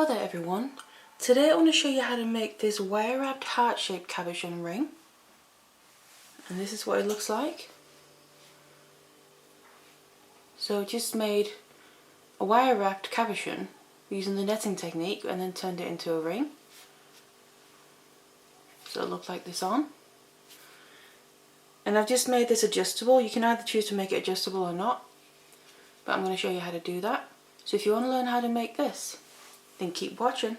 Hello there everyone. Today I want to show you how to make this wire wrapped heart shaped cabochon ring. And this is what it looks like. So just made a wire wrapped cabochon using the netting technique and then turned it into a ring. So it looked like this on. And I've just made this adjustable. You can either choose to make it adjustable or not, but I'm going to show you how to do that. So if you want to learn how to make this, then keep watching.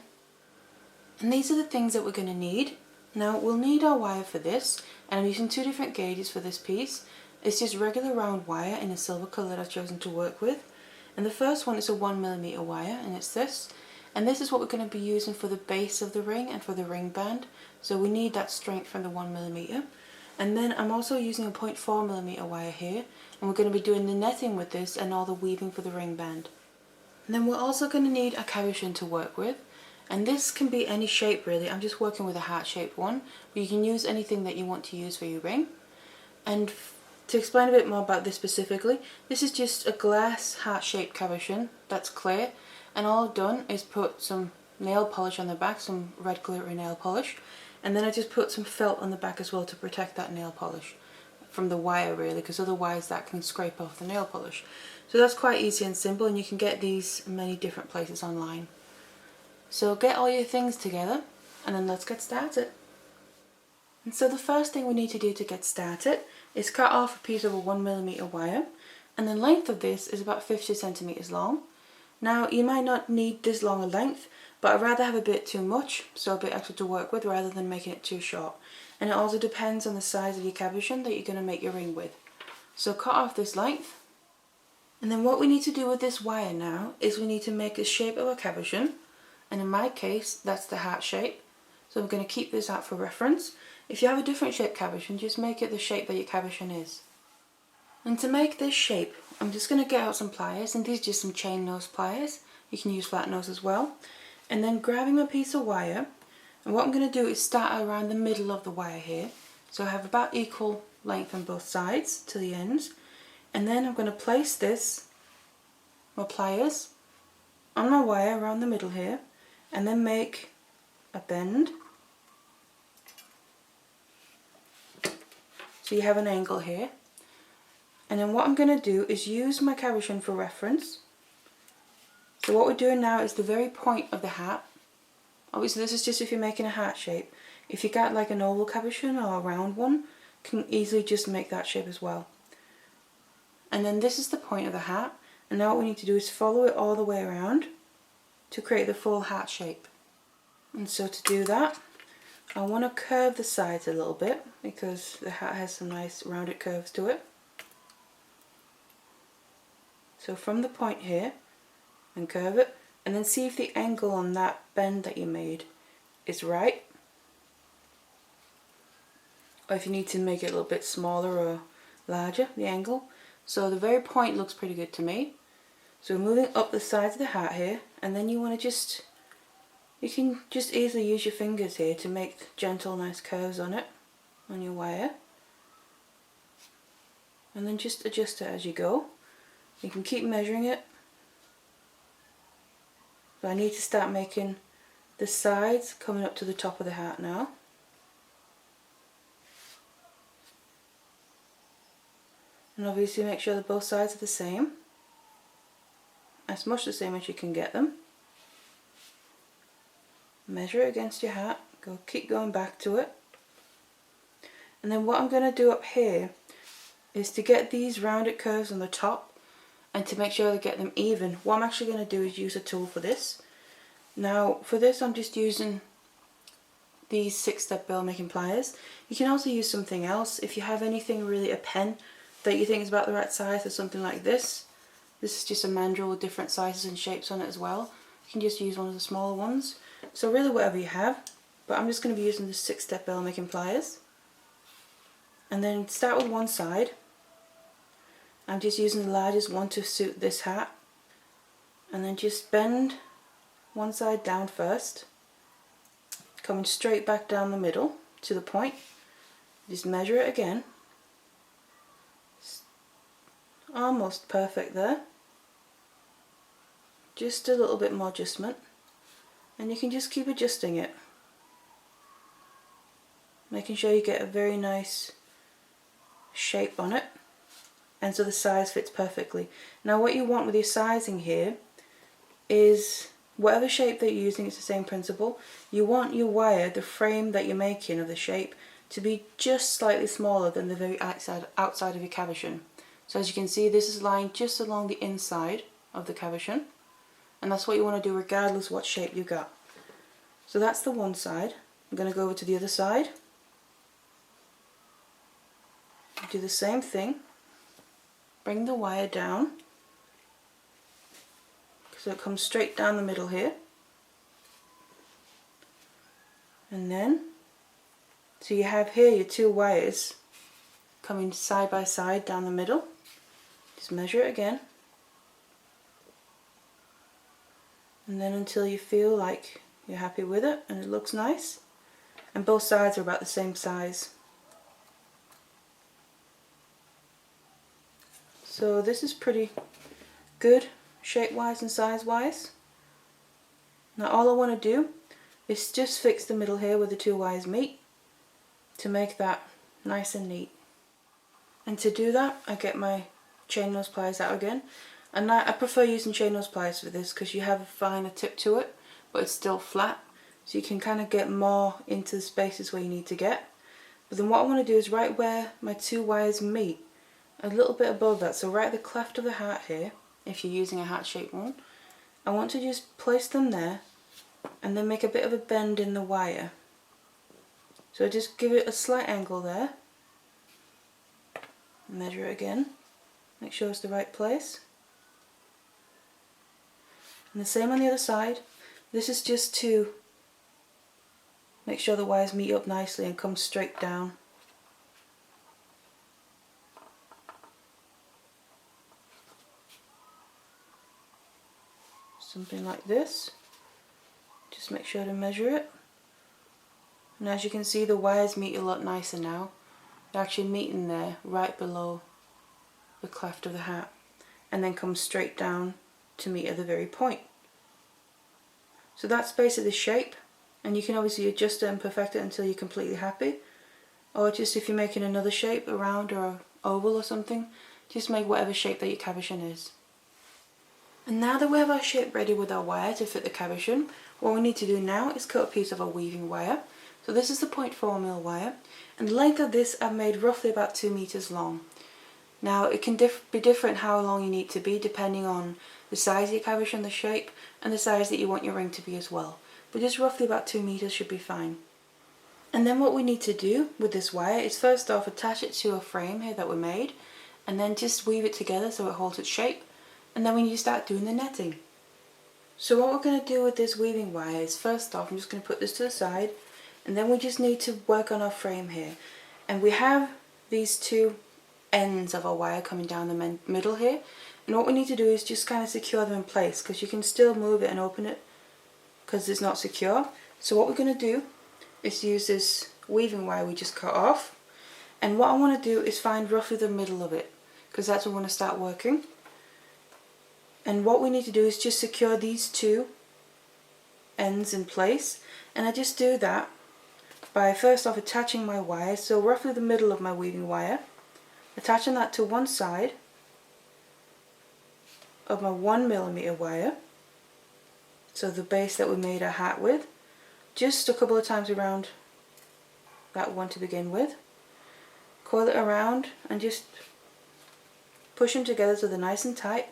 And these are the things that we're going to need. Now we'll need our wire for this, and I'm using two different gauges for this piece. It's just regular round wire in a silver colour that I've chosen to work with. And the first one is a 1mm wire, and it's this. And this is what we're going to be using for the base of the ring and for the ring band. So we need that strength from the 1mm. And then I'm also using a 0.4mm wire here, and we're going to be doing the netting with this and all the weaving for the ring band. And then we're also going to need a cabochon to work with. And this can be any shape really. I'm just working with a heart-shaped one, but you can use anything that you want to use for your ring. And to explain a bit more about this specifically, this is just a glass heart-shaped cabochon that's clear, and all I've done is put some nail polish on the back, some red glittery nail polish, and then I just put some felt on the back as well to protect that nail polish from the wire really, because otherwise that can scrape off the nail polish. So that's quite easy and simple, and you can get these in many different places online. So get all your things together and then let's get started. And so the first thing we need to do to get started is cut off a piece of a 1mm wire, and the length of this is about 50 centimeters long. Now you might not need this long a length, but I'd rather have a bit too much, so a bit extra to work with rather than making it too short. And it also depends on the size of your cabochon that you're going to make your ring with. So cut off this length. And then what we need to do with this wire now is we need to make the shape of a cabochon. And in my case, that's the heart shape. So I'm going to keep this out for reference. If you have a different shape cabochon, just make it the shape that your cabochon is. And to make this shape, I'm just going to get out some pliers, and these are just some chain nose pliers. You can use flat nose as well. And then grabbing a piece of wire, and what I'm going to do is start around the middle of the wire here. So I have about equal length on both sides to the ends. And then I'm going to place this, my pliers, on my wire around the middle here, and then make a bend. So you have an angle here. And then what I'm going to do is use my cabochon for reference. So what we're doing now is the very point of the heart. Obviously this is just if you're making a heart shape. If you got like an oval cabochon or a round one, you can easily just make that shape as well. And then this is the point of the heart. And now what we need to do is follow it all the way around to create the full heart shape. And so to do that, I want to curve the sides a little bit because the heart has some nice rounded curves to it. So from the point here, and curve it, and then see if the angle on that bend that you made is right. Or if you need to make it a little bit smaller or larger, the angle. So the very point looks pretty good to me. So moving up the sides of the heart here, and then you want to you can just easily use your fingers here to make gentle nice curves on it, on your wire. And then just adjust it as you go. You can keep measuring it. So I need to start making the sides coming up to the top of the heart now. And obviously make sure that both sides are the same. As much the same as you can get them. Measure it against your heart, keep going back to it. And then what I'm going to do up here is to get these rounded curves on the top and to make sure to get them even. What I'm actually going to do is use a tool for this. Now for this I'm just using these 6-step bill making pliers. You can also use something else. If you have anything really, a pen that you think is about the right size or something like this. This is just a mandrel with different sizes and shapes on it as well. You can just use one of the smaller ones. So really whatever you have, but I'm just going to be using the 6-step bill making pliers. And then start with one side. I'm just using the largest one to suit this hat. And then just bend one side down first. Coming straight back down the middle to the point. Just measure it again. Almost perfect there. Just a little bit more adjustment. and you can just keep adjusting it, making sure you get a very nice shape on it, and so the size fits perfectly. Now what you want with your sizing here is whatever shape that you're using, it's the same principle. You want your wire, the frame that you're making of the shape, to be just slightly smaller than the very outside of your cabochon. So as you can see, this is lying just along the inside of the cabochon, and that's what you want to do regardless what shape you got. So that's the one side. I'm going to go over to the other side. Do the same thing. Bring the wire down so it comes straight down the middle here. And then, so you have here your two wires coming side by side down the middle. Just measure it again. And then until you feel like you're happy with it and it looks nice. And both sides are about the same size. So this is pretty good shape-wise and size-wise. Now all I want to do is just fix the middle here where the two wires meet to make that nice and neat. And to do that, I get my chain nose pliers out again. And I prefer using chain nose pliers for this because you have a finer tip to it, but it's still flat. So you can kind of get more into the spaces where you need to get. But then what I want to do is right where my two wires meet, a little bit above that, so right at the cleft of the heart here, if you're using a heart-shaped one, I want to just place them there and then make a bit of a bend in the wire. So just give it a slight angle there. Measure it again. Make sure it's the right place. And the same on the other side. This is just to make sure the wires meet up nicely and come straight down. Something like this. Just make sure to measure it. And as you can see, the wires meet a lot nicer now. They're actually meeting there right below the cleft of the hat, and then come straight down to meet at the very point. So that's basically the shape, and you can obviously adjust it and perfect it until you're completely happy, or just if you're making another shape, a round or an oval or something, just make whatever shape that your cabochon is. And now that we have our shape ready with our wire to fit the cabochon, what we need to do now is cut a piece of our weaving wire. So this is the 0.4mm wire, and the length of this I've made roughly about 2 meters long. Now it can be different how long you need to be depending on the size of your cabochon, the shape, and the size that you want your ring to be as well. But just roughly about 2 meters should be fine. And then what we need to do with this wire is first off attach it to a frame here that we made, and then just weave it together so it holds its shape, and then we need to start doing the netting. So what we're going to do with this weaving wire is first off I'm just going to put this to the side, and then we just need to work on our frame here. And we have these two ends of our wire coming down the middle here, and what we need to do is just kind of secure them in place, because you can still move it and open it because it's not secure. So what we're going to do is use this weaving wire we just cut off, and what I want to do is find roughly the middle of it, because that's where we want to start working. And what we need to do is just secure these two ends in place, and I just do that by first off attaching my wire, so roughly the middle of my weaving wire, attaching that to one side of my 1mm wire, so the base that we made our hat with, just a couple of times around that one to begin with, coil it around and just push them together so they're nice and tight.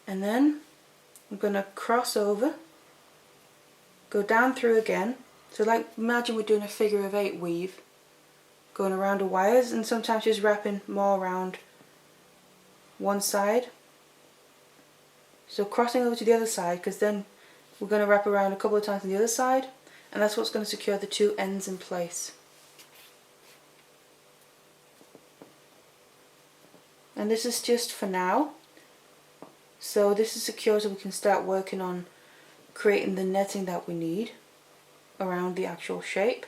And then I'm going to cross over, go down through again. So like imagine we're doing a figure of 8 weave, going around the wires, and sometimes just wrapping more around one side. So crossing over to the other side, because then we're going to wrap around a couple of times on the other side, and that's what's going to secure the two ends in place. And this is just for now. So this is secure so we can start working on creating the netting that we need around the actual shape.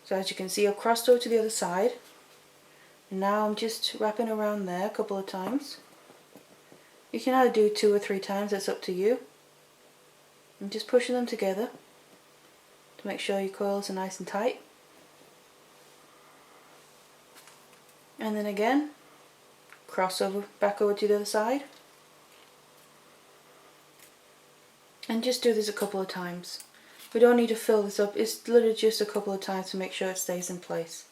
So as you can see, I've crossed over to the other side, and now I'm just wrapping around there a couple of times. You can either do 2 or 3 times, that's up to you. and just pushing them together to make sure your coils are nice and tight. And then again, cross over, back over to the other side. And just do this a couple of times. We don't need to fill this up, it's literally just a couple of times to make sure it stays in place.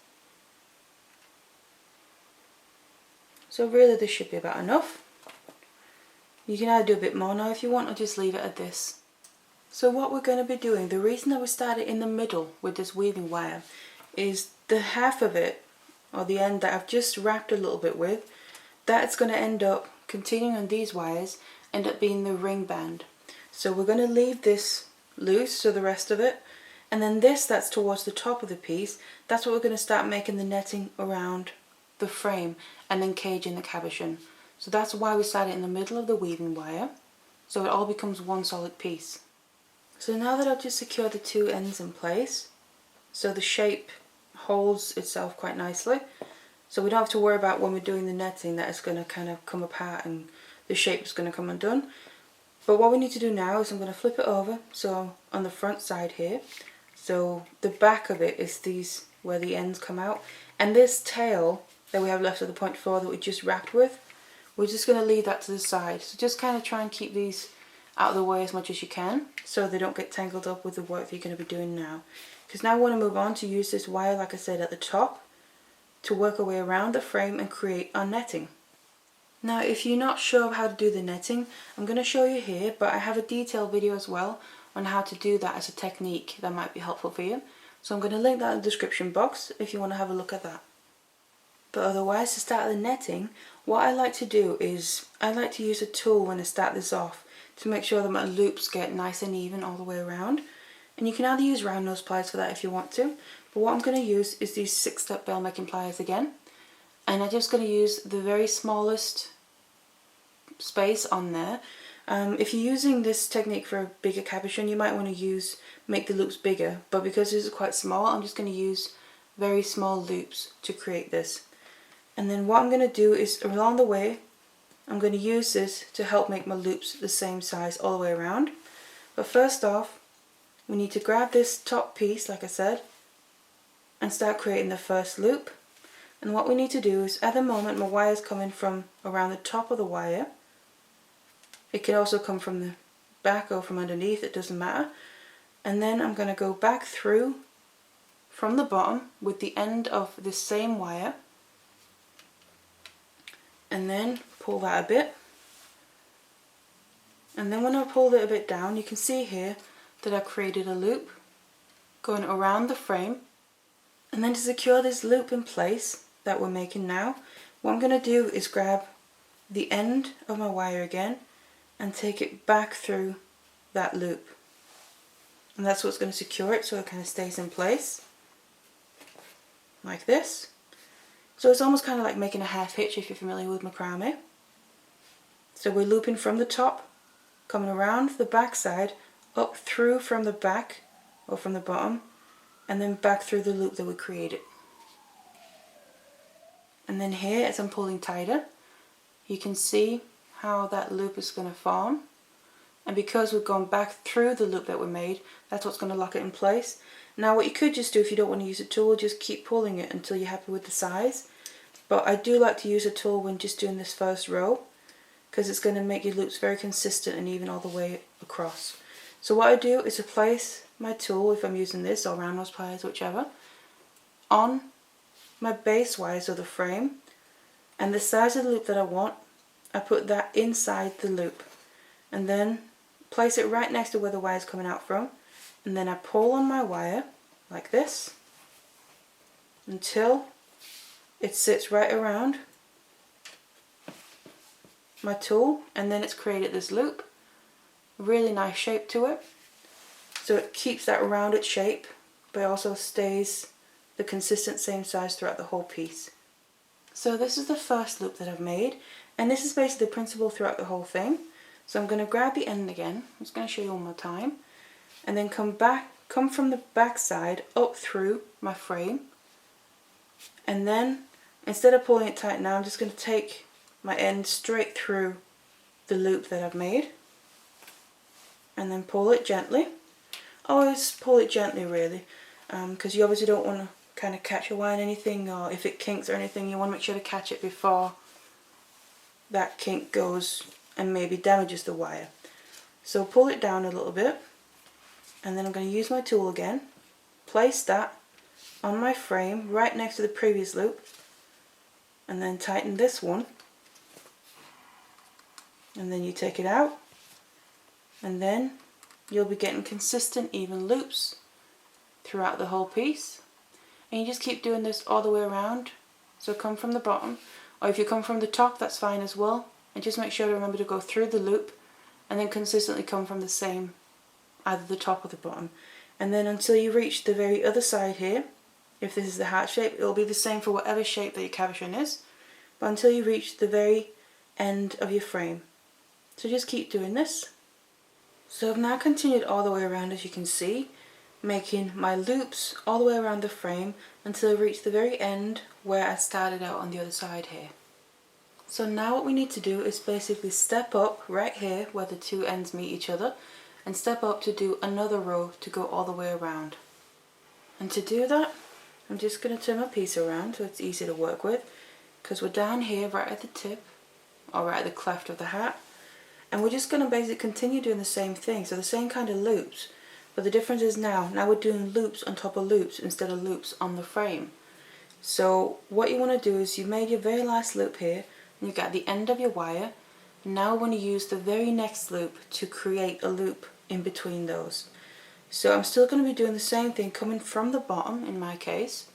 So really this should be about enough. You can either do a bit more now if you want, or just leave it at this. So what we're going to be doing, the reason that we started in the middle with this weaving wire is the half of it, or the end that I've just wrapped a little bit with, that's going to end up continuing on these wires, end up being the ring band. So we're going to leave this loose, so the rest of it, and then this that's towards the top of the piece, that's what we're going to start making the netting around the frame and then caging the cabochon. So that's why we started in the middle of the weaving wire, so it all becomes one solid piece. So now that I've just secured the two ends in place, so the shape holds itself quite nicely, so we don't have to worry about when we're doing the netting that it's going to kind of come apart and the shape is going to come undone. But what we need to do now is I'm going to flip it over, so on the front side here, so the back of it is these where the ends come out, and this tail that we have left at the point 4 that we just wrapped with, we're just going to leave that to the side. So just kind of try and keep these out of the way as much as you can so they don't get tangled up with the work that you're going to be doing now. Because now we want to move on to use this wire, like I said, at the top to work our way around the frame and create our netting. Now if you're not sure how to do the netting, I'm going to show you here, but I have a detailed video as well on how to do that as a technique that might be helpful for you. So I'm going to link that in the description box if you want to have a look at that. But otherwise, to start the netting, what I like to do is I like to use a tool when I start this off to make sure that my loops get nice and even all the way around. And you can either use round nose pliers for that if you want to, but what I'm going to use is these 6-step bell making pliers again, and I'm just going to use the very smallest space on there. If you're using this technique for a bigger cabochon, you might want to make the loops bigger, but because this is quite small, I'm just going to use very small loops to create this. And then what I'm going to do is along the way, I'm going to use this to help make my loops the same size all the way around. But first off, we need to grab this top piece, like I said, and start creating the first loop. And what we need to do is, at the moment my wire is coming from around the top of the wire. It can also come from the back or from underneath, it doesn't matter. And then I'm going to go back through from the bottom with the end of the same wire, and then pull that a bit. And then when I pulled it a bit down, you can see here that I created a loop going around the frame. And then to secure this loop in place that we're making now, what I'm going to do is grab the end of my wire again and take it back through that loop. And that's what's going to secure it so it kind of stays in place, like this. So it's almost kind of like making a half hitch if you're familiar with macrame. So we're looping from the top, coming around the back side, up through from the back or from the bottom, and then back through the loop that we created. And then here, as I'm pulling tighter, you can see how that loop is going to form. And because we've gone back through the loop that we made, that's what's going to lock it in place. Now what you could just do if you don't want to use a tool, just keep pulling it until you're happy with the size. But I do like to use a tool when just doing this first row, because it's going to make your loops very consistent and even all the way across. So what I do is to place my tool, if I'm using this or round nose pliers, whichever, on my base wires of the frame, and the size of the loop that I want, I put that inside the loop, and then place it right next to where the wire is coming out from, and then I pull on my wire like this until it sits right around my tool, and then it's created this loop. Really nice shape to it, so it keeps that rounded shape but also stays the consistent same size throughout the whole piece. So this is the first loop that I've made, and this is basically the principle throughout the whole thing. So I'm going to grab the end again, I'm just going to show you one more time, and then come from the back side up through my frame, and then instead of pulling it tight now, I'm just going to take my end straight through the loop that I've made, and then pull it gently. Always pull it gently really, because you obviously don't want to kind of catch your wire in anything, or if it kinks or anything, you want to make sure to catch it before that kink goes and maybe damages the wire. So pull it down a little bit, and then I'm going to use my tool again, place that on my frame right next to the previous loop, and then tighten this one, and then you take it out, and then you'll be getting consistent even loops throughout the whole piece. And you just keep doing this all the way around. So come from the bottom, or if you come from the top, that's fine as well, and just make sure to remember to go through the loop and then consistently come from the same, either the top or the bottom, and then until you reach the very other side here. If this is the heart shape, it will be the same for whatever shape that your cabochon is, but until you reach the very end of your frame. So just keep doing this. So I've now continued all the way around, as you can see, making my loops all the way around the frame until I reach the very end where I started out on the other side here. So now what we need to do is basically step up right here where the two ends meet each other, and step up to do another row to go all the way around. And to do that, I'm just going to turn my piece around so it's easy to work with, because we're down here right at the tip, or right at the cleft of the hat, and we're just going to basically continue doing the same thing, so the same kind of loops, but the difference is now we're doing loops on top of loops instead of loops on the frame. So what you want to do is, you made your very last loop here, and you've got the end of your wire. Now we want to use the very next loop to create a loop in between those. So I'm still going to be doing the same thing, coming from the bottom in my case,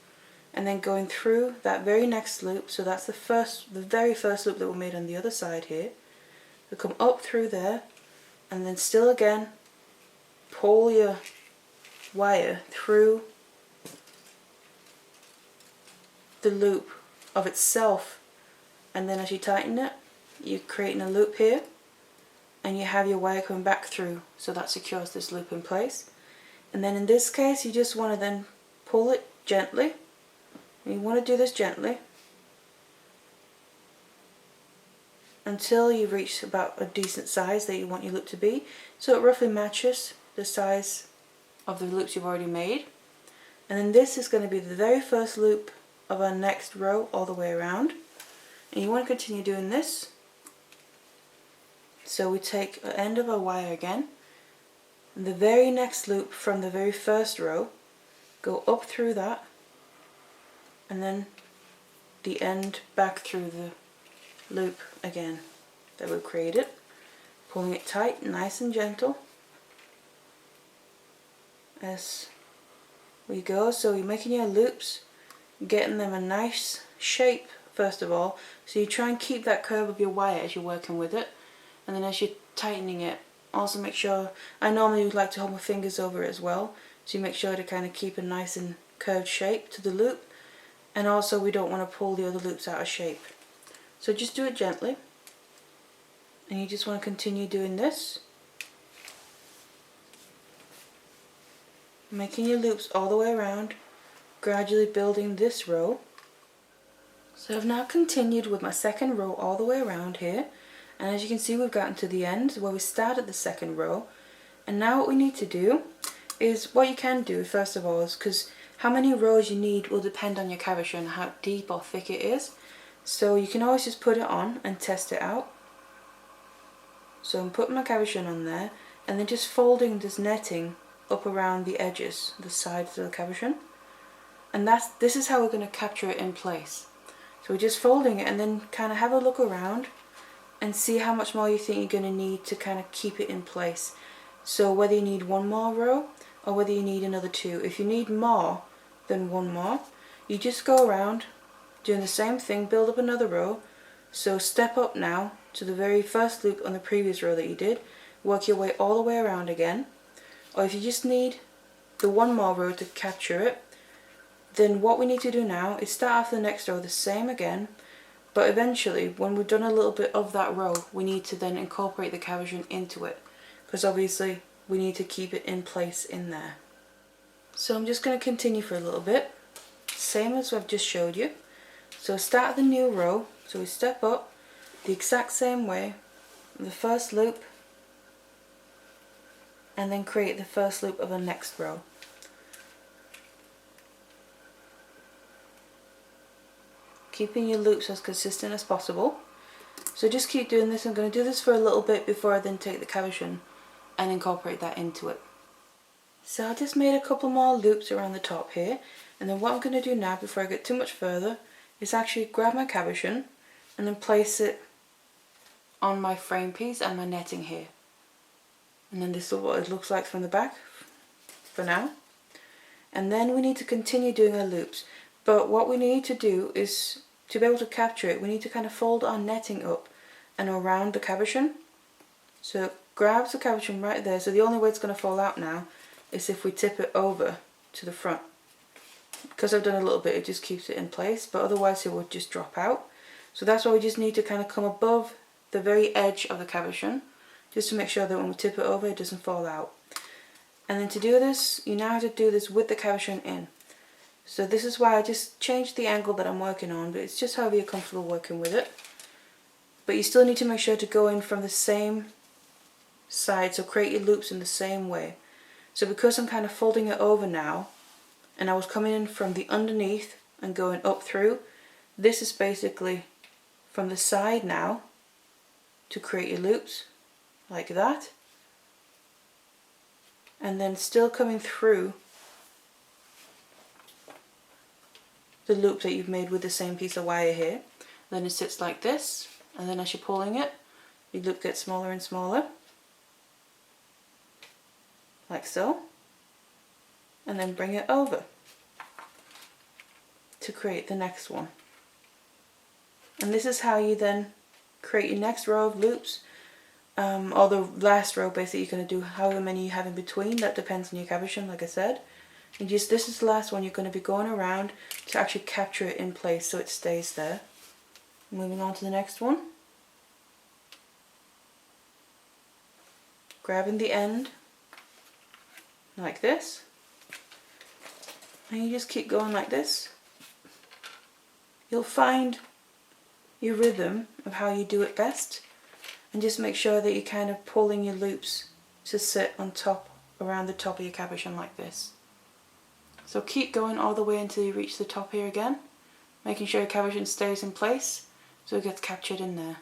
and then going through that very next loop. So that's the very first loop that we made on the other side here. We come up through there, and then still again pull your wire through the loop of itself, and then as you tighten it, you're creating a loop here, and you have your wire coming back through, so that secures this loop in place. And then in this case, you just want to then pull it gently, and you want to do this gently until you reach about a decent size that you want your loop to be, so it roughly matches the size of the loops you've already made. And then this is going to be the very first loop of our next row all the way around, and you want to continue doing this. So we take the end of our wire again, and the very next loop from the very first row, go up through that, and then the end back through the loop again that we've created, pulling it tight, nice and gentle as we go. So you're making your loops, getting them a nice shape first of all, so you try and keep that curve of your wire as you're working with it, and then as you're tightening it, also make sure, I normally would like to hold my fingers over it as well, so you make sure to kind of keep a nice and curved shape to the loop, and also we don't want to pull the other loops out of shape. So just do it gently, and you just want to continue doing this, making your loops all the way around, gradually building this row. So I've now continued with my second row all the way around here, and as you can see, we've gotten to the end where we started the second row. And now what we need to do is, what you can do first of all is, because how many rows you need will depend on your cabochon, how deep or thick it is, so you can always just put it on and test it out. So I'm putting my cabochon on there, and then just folding this netting up around the edges, the sides of the cabochon, and this is how we're going to capture it in place. So we're just folding it, and then kind of have a look around and see how much more you think you're going to need to kind of keep it in place. So whether you need one more row or whether you need another two. If you need more than one more, you just go around doing the same thing, build up another row. So step up now to the very first loop on the previous row that you did, work your way all the way around again. Or if you just need the one more row to capture it, then what we need to do now is start off the next row the same again, but eventually when we've done a little bit of that row, we need to then incorporate the cabochon into it, because obviously we need to keep it in place in there. So I'm just going to continue for a little bit, same as I've just showed you. So start the new row, so we step up the exact same way, the first loop, and then create the first loop of the next row. Keeping your loops as consistent as possible. So just keep doing this. I'm going to do this for a little bit before I then take the cabochon and incorporate that into it. So I just made a couple more loops around the top here, and then what I'm going to do now before I get too much further is actually grab my cabochon and then place it on my frame piece and my netting here. And then this is what it looks like from the back for now. And then we need to continue doing our loops, but what we need to do is, to be able to capture it, we need to kind of fold our netting up and around the cabochon. So it grabs the cabochon right there, so the only way it's going to fall out now is if we tip it over to the front. Because I've done a little bit, it just keeps it in place, but otherwise it would just drop out. So that's why we just need to kind of come above the very edge of the cabochon, just to make sure that when we tip it over it doesn't fall out. And then to do this, you now have to do this with the cabochon in. So this is why I just changed the angle that I'm working on, but it's just however you're comfortable working with it. But you still need to make sure to go in from the same side, so create your loops in the same way. So because I'm kind of folding it over now, and I was coming in from the underneath and going up through, this is basically from the side now to create your loops like that, and then still coming through the loop that you've made with the same piece of wire here. Then it sits like this, and then as you're pulling it, your loop gets smaller and smaller, like so, and then bring it over to create the next one. And this is how you then create your next row of loops, or the last row basically. You're going to do however many you have in between, that depends on your cabochon, like I said. And just, this is the last one, you're going to be going around to actually capture it in place so it stays there. Moving on to the next one. Grabbing the end like this, and you just keep going like this. You'll find your rhythm of how you do it best, and just make sure that you're kind of pulling your loops to sit on top, around the top of your cabochon like this. So keep going all the way until you reach the top here again, making sure your cabochon stays in place so it gets captured in there.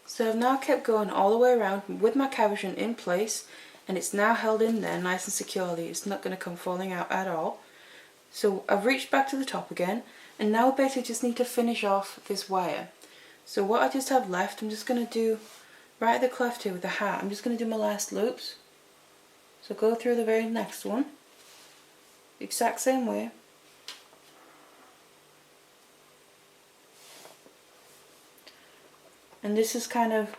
So I've now kept going all the way around with my cabochon in place, and it's now held in there nice and securely. It's not going to come falling out at all. So I've reached back to the top again, and now we basically just need to finish off this wire. So what I just have left, I'm just going to do right at the cleft here with the hat. I'm just going to do my last loops. So go through the very next one, the exact same way. And this is kind of,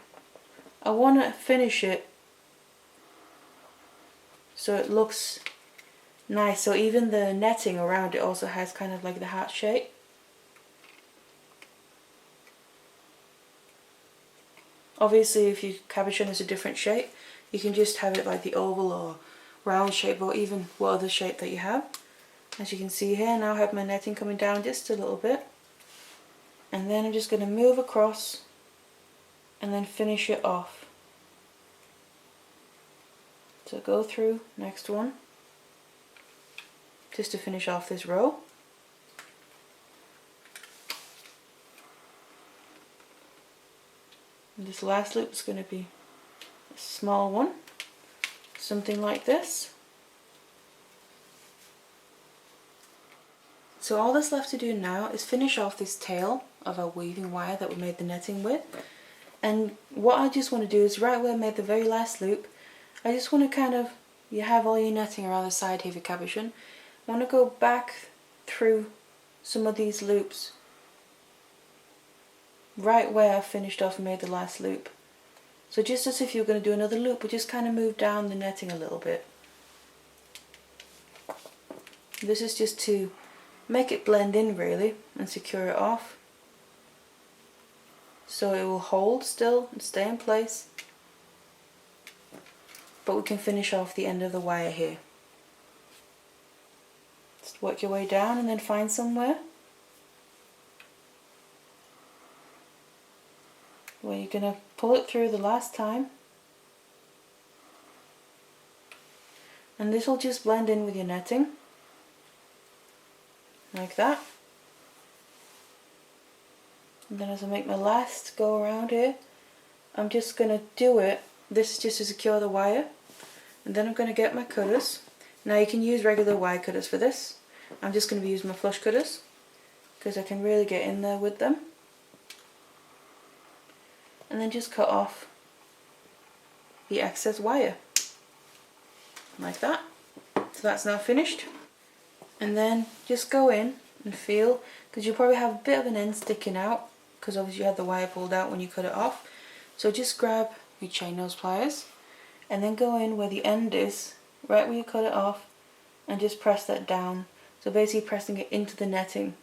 I want to finish it so it looks nice. So even the netting around it also has kind of like the heart shape. Obviously if your cabochon is a different shape, you can just have it like the oval or round shape, or even what other shape that you have. As you can see here, now I have my netting coming down just a little bit. And then I'm just going to move across and then finish it off. So go through, next one, just to finish off this row. And this last loop is going to be a small one, something like this. So all that's left to do now is finish off this tail of our weaving wire that we made the netting with. And what I just want to do is, right where I made the very last loop, I just want to kind of, you have all your netting around the side here of your cabochon. I want to go back through some of these loops, right where I finished off and made the last loop. So just as if you're going to do another loop, but just kind of move down the netting a little bit. This is just to make it blend in really and secure it off, so it will hold still and stay in place, but we can finish off the end of the wire here. Just work your way down and then find somewhere where you're going to pull it through the last time, And this will just blend in with your netting, like that. And then as I make my last go around here, I'm just going to do it, this is just to secure the wire, and then I'm going to get my cutters. Now you can use regular wire cutters for this. I'm just going to be using my flush cutters because I can really get in there with them. And then just cut off the excess wire, like that. So that's now finished. And then just go in and feel, because you'll probably have a bit of an end sticking out because obviously you had the wire pulled out when you cut it off. So just grab your chain nose pliers and then go in where the end is, right where you cut it off, and just press that down. So basically pressing it into the netting,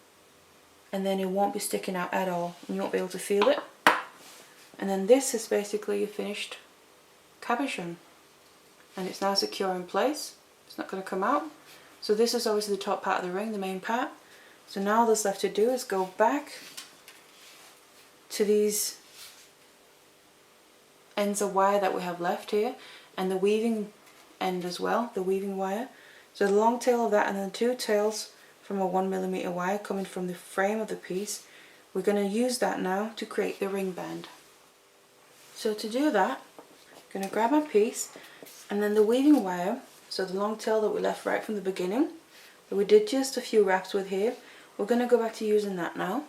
and then it won't be sticking out at all and you won't be able to feel it. And then this is basically your finished cabochon, and it's now secure in place. It's not going to come out. So this is obviously the top part of the ring, the main part. So now all that's left to do is go back to these ends of wire that we have left here, and the weaving end as well, the weaving wire. So the long tail of that, and then 2 tails from a 1mm wire coming from the frame of the piece. We're going to use that now to create the ring band. So to do that, I'm going to grab my piece, and then the weaving wire, so the long tail that we left right from the beginning, that we did just a few wraps with here, we're going to go back to using that now.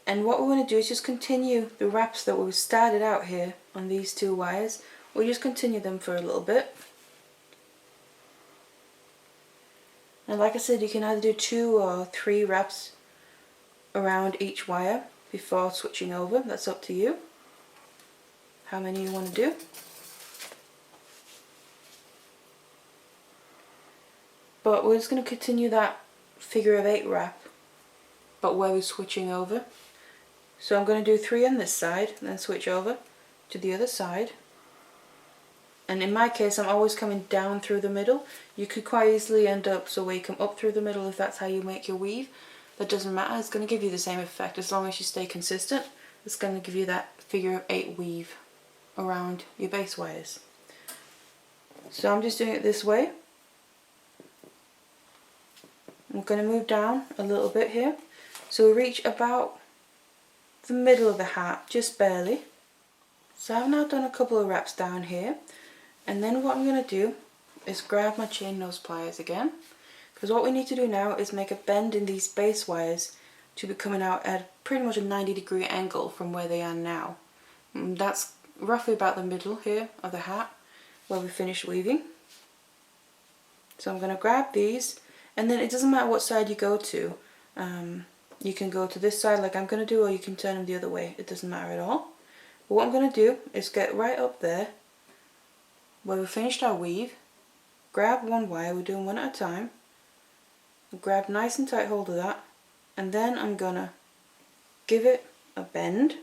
And what we're going to do is just continue the wraps that we started out here on these 2 wires. We'll just continue them for a little bit. And like I said, you can either do 2 or 3 wraps around each wire before switching over. That's up to you, how many you want to do. But we're just going to continue that figure of 8 wrap, but where we're switching over. So I'm going to do 3 on this side and then switch over to the other side. And in my case, I'm always coming down through the middle. You could quite easily end up so where you come up through the middle if that's how you make your weave. That doesn't matter, it's going to give you the same effect as long as you stay consistent. It's going to give you that figure of 8 weave around your base wires. So I'm just doing it this way. I'm going to move down a little bit here. So we reach about the middle of the hat, just barely. So I've now done a couple of wraps down here. And then what I'm going to do is grab my chain nose pliers again, because what we need to do now is make a bend in these base wires to be coming out at pretty much a 90-degree angle from where they are now. And that's roughly about the middle here of the hat where we finished weaving. So I'm going to grab these, and then it doesn't matter what side you go to. You can go to this side like I'm going to do, or you can turn them the other way. It doesn't matter at all. But what I'm going to do is get right up there where we finished our weave, grab one wire, we're doing one at a time, grab nice and tight hold of that, and then I'm going to give it a bend,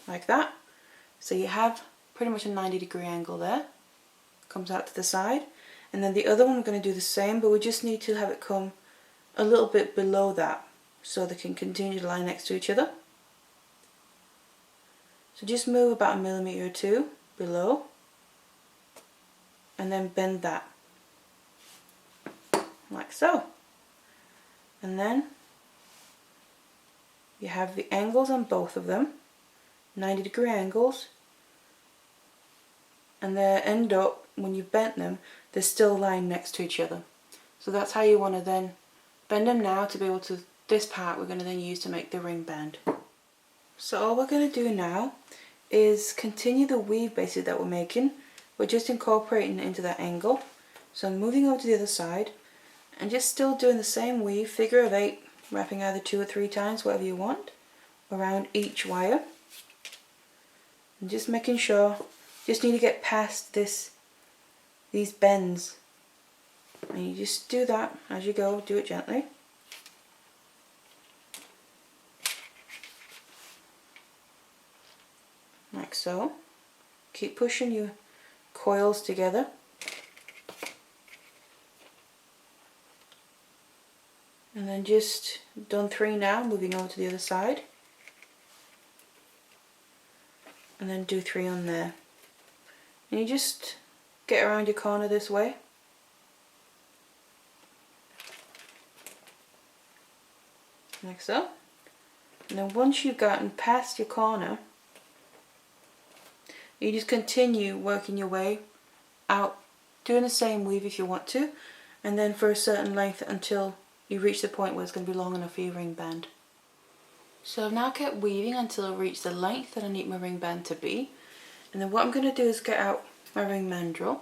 like that. So you have pretty much a 90-degree angle there, comes out to the side, and then the other one we're going to do the same, but we just need to have it come a little bit below that so they can continue to lie next to each other. So just move about 1mm or 2 below, and then bend that, like so. And then you have the angles on both of them, 90-degree angles, and they end up, when you've bent them, they're still lying next to each other. So that's how you want to then bend them now to be able to, this part we're going to then use to make the ring band. So all we're going to do now is continue the weave basically that we're making. We're just incorporating it into that angle. So I'm moving over to the other side and just still doing the same weave, figure of 8, wrapping either 2 or 3 times, whatever you want, around each wire. And just making sure, just need to get past these bends. And you just do that as you go, do it gently. Like so. Keep pushing your coils together. And then just done 3 now, moving over to the other side. And then do 3 on there. And you just get around your corner this way. Like so. And then once you've gotten past your corner, you just continue working your way out, doing the same weave if you want to, and then for a certain length until you reach the point where it's going to be long enough for your ring band. So I've now kept weaving until I reach the length that I need my ring band to be, and then what I'm going to do is get out my ring mandrel,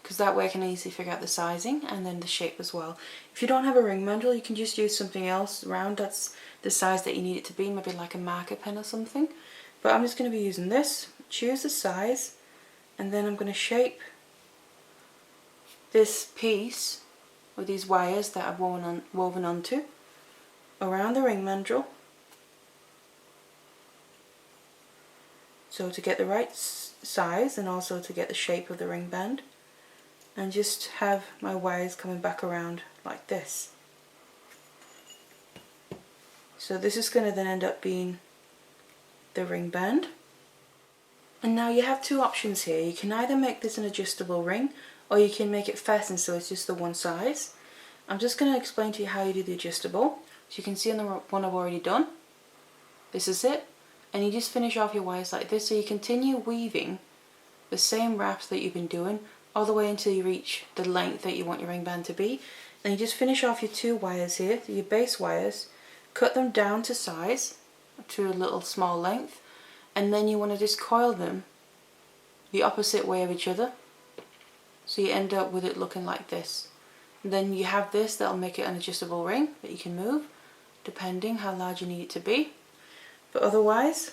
because that way I can easily figure out the sizing and then the shape as well. If you don't have a ring mandrel, you can just use something else round that's the size that you need it to be, maybe like a marker pen or something. But I'm just going to be using this, choose the size, and then I'm going to shape this piece with these wires that I've woven onto around the ring mandrel. So to get the right size and also to get the shape of the ring band, and just have my wires coming back around like this. So this is going to then end up being the ring band. And now you have two options here. You can either make this an adjustable ring, or you can make it fastened so it's just the one size. I'm just going to explain to you how you do the adjustable. So you can see on the one I've already done, this is it, and you just finish off your wires like this. So you continue weaving the same wraps that you've been doing all the way until you reach the length that you want your ring band to be. And you just finish off your two wires here, your base wires, cut them down to size, to a little small length, and then you want to just coil them the opposite way of each other, so you end up with it looking like this. And then you have this that'll make it an adjustable ring that you can move depending how large you need it to be. But otherwise,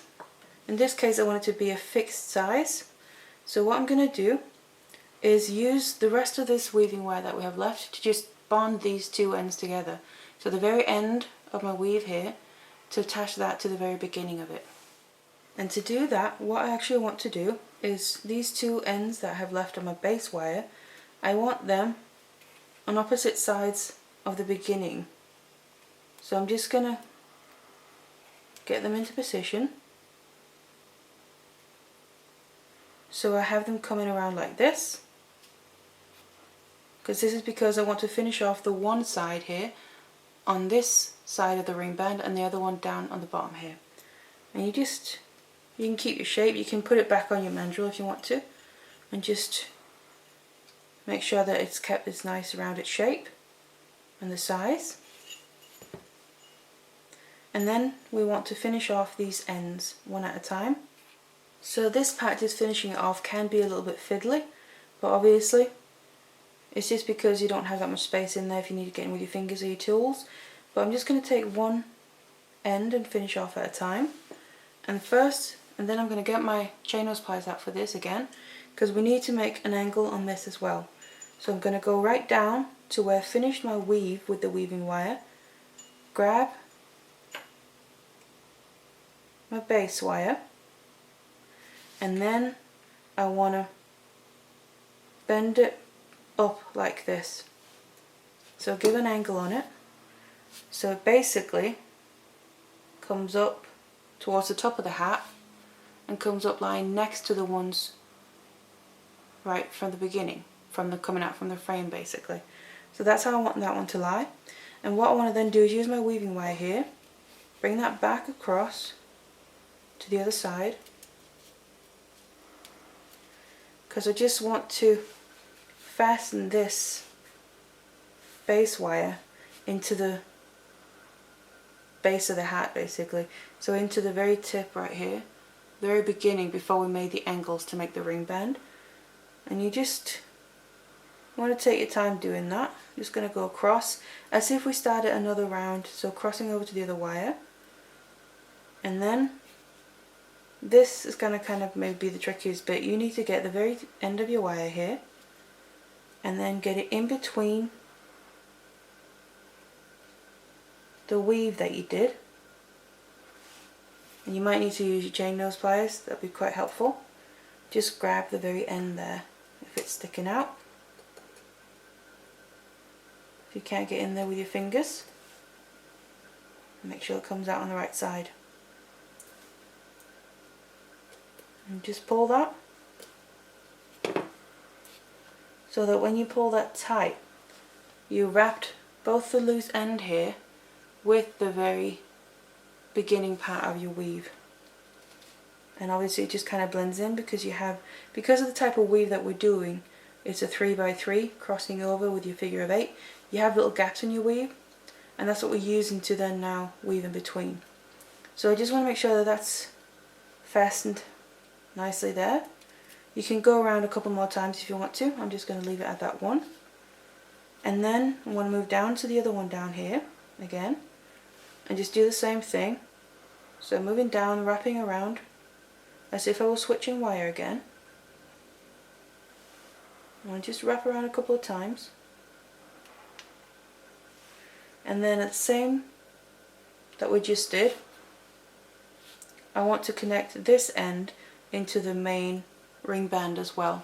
in this case I want it to be a fixed size. So what I'm going to do is use the rest of this weaving wire that we have left to just bond these two ends together. So the very end of my weave here, to attach that to the very beginning of it. And to do that, what I actually want to do is these two ends that I have left on my base wire, I want them on opposite sides of the beginning. So I'm just going to get them into position. So I have them coming around like this, because this is because I want to finish off the one side here on this side of the ring band and the other one down on the bottom here. And you can keep your shape, you can put it back on your mandrel if you want to, and just make sure that it's kept its nice rounded shape and the size. And then we want to finish off these ends one at a time. So this practice finishing it off can be a little bit fiddly, but obviously it's just because you don't have that much space in there if you need to get in with your fingers or your tools. But I'm just going to take one end and finish off at a time. And then I'm going to get my chain nose pliers out for this again, because we need to make an angle on this as well. So I'm going to go right down to where I finished my weave with the weaving wire, grab my base wire, and then I want to bend it up like this. So give an angle on it. So it basically comes up towards the top of the hat and comes up lying next to the ones right from the beginning, coming out from the frame basically. So that's how I want that one to lie. And what I want to then do is use my weaving wire here, bring that back across to the other side, because I just want to fasten this base wire into the base of the hat basically, so into the very tip right here, the very beginning before we made the angles to make the ring band. And you just want to take your time doing that. I'm just going to go across as if we started another round, so crossing over to the other wire, and then this is going to kind of maybe be the trickiest bit. You need to get the very end of your wire here and then get it in between the weave that you did, and you might need to use your chain nose pliers, that'd be quite helpful. Just grab the very end there if it's sticking out. If you can't get in there with your fingers, make sure it comes out on the right side. And just pull that. so that when you pull that tight, you wrapped both the loose end here with the very beginning part of your weave. And obviously it just kind of blends in because of the type of weave that we're doing, it's a 3x3 crossing over with your figure of 8. You have little gaps in your weave, and that's what we're using to then now weave in between. So I just want to make sure that that's fastened nicely there. You can go around a couple more times if you want to. I'm just going to leave it at that one. And then I want to move down to the other one down here again and just do the same thing. So moving down, wrapping around as if I was switching wire again. I want to just wrap around a couple of times. And then at the same that we just did, I want to connect this end into the main ring band as well.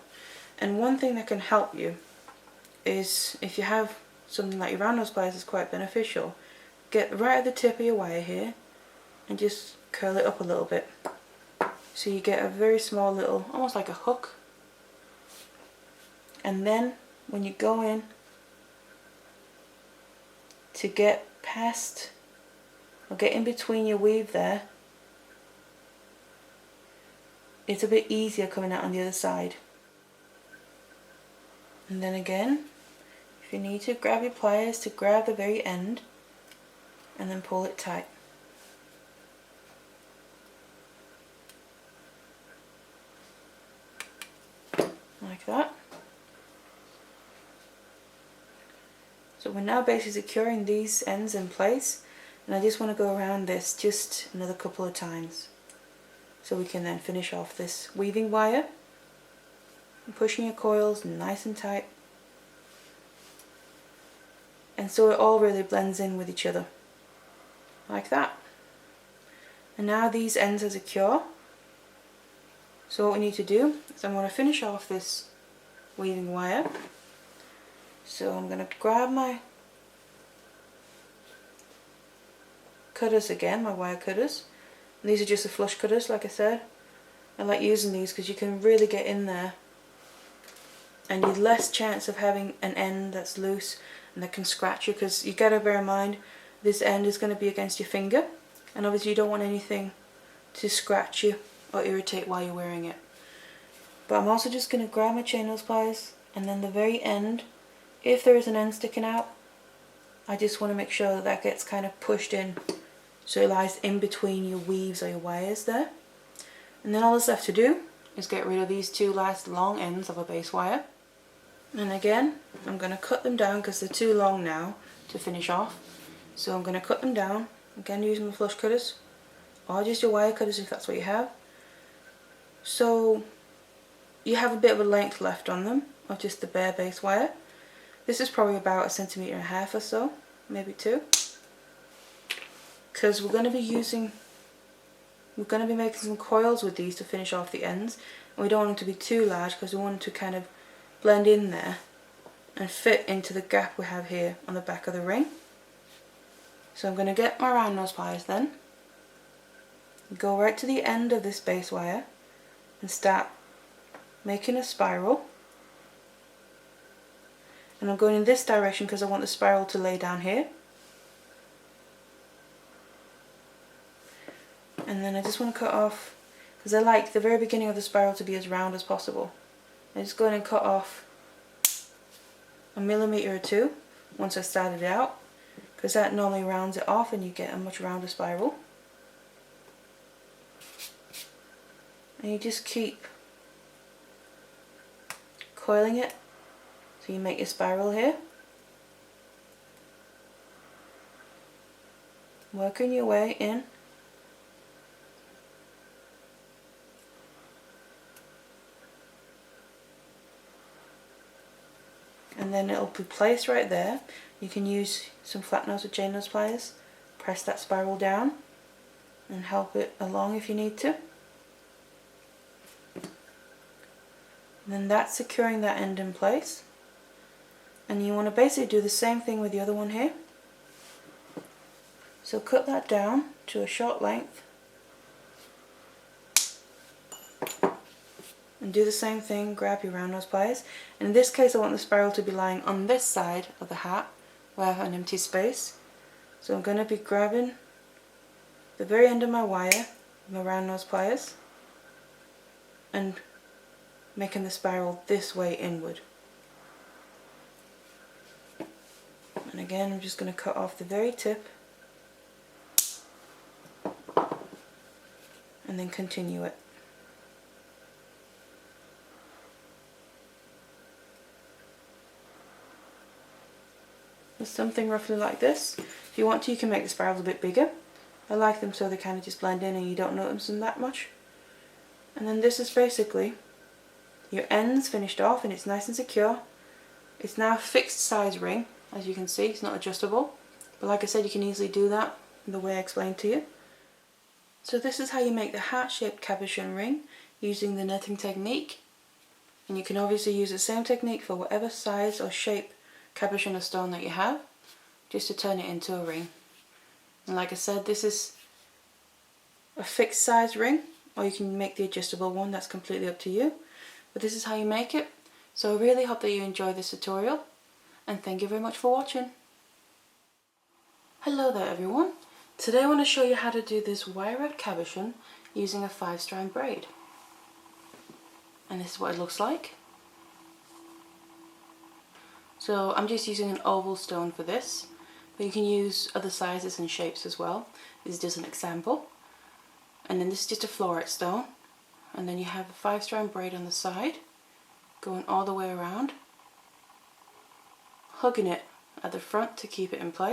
And one thing that can help you is if you have something like your round nose pliers is quite beneficial, get right at the tip of your wire here and just curl it up a little bit. So you get a very small little, almost like a hook. And then when you go in to get past or get in between your weave there, it's a bit easier coming out on the other side. And then again, if you need to, grab your pliers to grab the very end and then pull it tight. Like that. So we're now basically securing these ends in place, and I just want to go around this just another couple of times so we can then finish off this weaving wire and pushing your coils nice and tight, and so it all really blends in with each other like that. And now these ends are secure, so what we need to do is I'm going to finish off this weaving wire. So I'm going to grab my cutters again, my wire cutters. And these are just the flush cutters, like I said. I like using these because you can really get in there and you've less chance of having an end that's loose and that can scratch you, because you got to bear in mind this end is going to be against your finger, and obviously you don't want anything to scratch you or irritate while you're wearing it. But I'm also just going to grab my chain nose pliers, and then the very end, if there is an end sticking out, I just want to make sure that that gets kind of pushed in so it lies in between your weaves or your wires there. And then all that's left to do is get rid of these two last long ends of a base wire. And again, I'm going to cut them down because they're too long now to finish off. So I'm going to cut them down, again using the flush cutters, or just your wire cutters if that's what you have. So you have a bit of a length left on them of just the bare base wire. This is probably about 1.5 centimeters or so, maybe 2. Because we're going to be making some coils with these to finish off the ends, and we don't want them to be too large because we want them to kind of blend in there and fit into the gap we have here on the back of the ring. So I'm going to get my round nose pliers then, go right to the end of this base wire and start making a spiral. And I'm going in this direction because I want the spiral to lay down here. And then I just want to cut off, because I like the very beginning of the spiral to be as round as possible. I just go in and cut off 1 millimeter or 2 once I started it out, because that normally rounds it off and you get a much rounder spiral. And you just keep coiling it so you make your spiral here. Working your way in. And then it'll be placed right there. You can use some flat nose or chain nose pliers, press that spiral down and help it along if you need to. And then that's securing that end in place. And you want to basically do the same thing with the other one here. So cut that down to a short length. And do the same thing, grab your round nose pliers. And in this case I want the spiral to be lying on this side of the hat where I have an empty space. So I'm going to be grabbing the very end of my wire with my round nose pliers and making the spiral this way inward. And again I'm just going to cut off the very tip and then continue it. It's something roughly like this. If you want to, you can make the spirals a bit bigger. I like them so they kind of just blend in and you don't notice them that much. And then this is basically your ends finished off and it's nice and secure. It's now a fixed size ring, as you can see, it's not adjustable. But like I said, you can easily do that the way I explained to you. So this is how you make the heart-shaped cabochon ring using the netting technique. And you can obviously use the same technique for whatever size or shape cabochon or stone that you have, just to turn it into a ring. And like I said, this is a fixed size ring, or you can make the adjustable one, that's completely up to you. But this is how you make it. So I really hope that you enjoy this tutorial, and thank you very much for watching. Hello there everyone. Today I want to show you how to do this wire wrap cabochon using a 5-strand braid. And this is what it looks like. So I'm just using an oval stone for this, but you can use other sizes and shapes as well. This is just an example. And then this is just a floret stone. And then you have a 5-strand braid on the side, going all the way around, hugging it at the front to keep it in place.